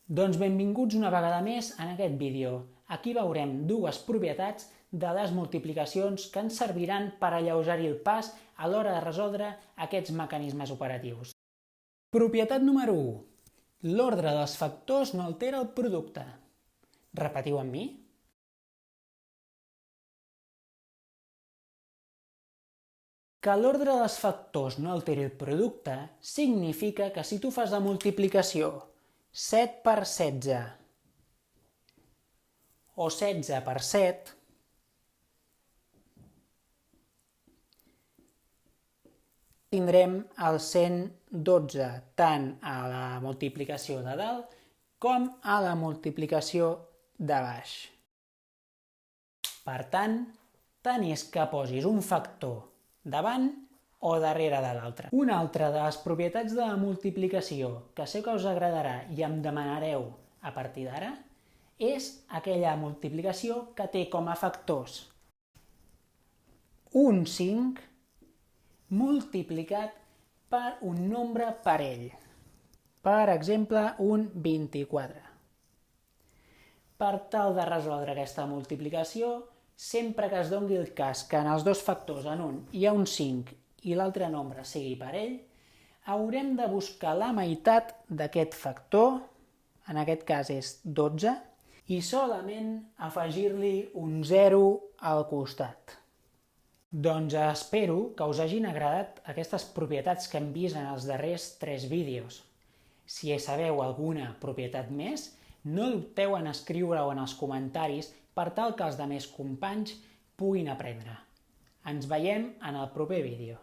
Doncs benvinguts una vegada més en aquest vídeo. Aquí veurem dues propietats de les multiplicacions que ens serviran per alleugerir el pas a l'hora de resoldre aquests mecanismes operatius. Propietat número 1. L'ordre dels factors no altera el producte. Repetiu amb mi. Que l'ordre dels factors no alteri el producte significa que si tu fas la multiplicació 7 per 16 o 16 per 7, tindrem el 112 tant a la multiplicació de dalt com a la multiplicació de baix. Per tant, tant és que posis un factor davant o darrere de l'altre. Una altra de les propietats de la multiplicació que sé que us agradarà i em demanareu a partir d'ara és aquella multiplicació que té com a factors un 5 multiplicat per un nombre parell. Per exemple, un 24. Per tal de resoldre aquesta multiplicació, sempre que es doni el cas que en els dos factors, en un hi ha un 5 i l'altre nombre sigui parell, haurem de buscar la meitat d'aquest factor, en aquest cas és 12, i solament afegir-li un 0 al costat. Doncs espero que us hagin agradat aquestes propietats que hem vist en els darrers 3 vídeos. Si sabeu alguna propietat més, no dubteu en escriure-ho en els comentaris per tal que els altres companys puguin aprendre. Ens veiem en el proper vídeo.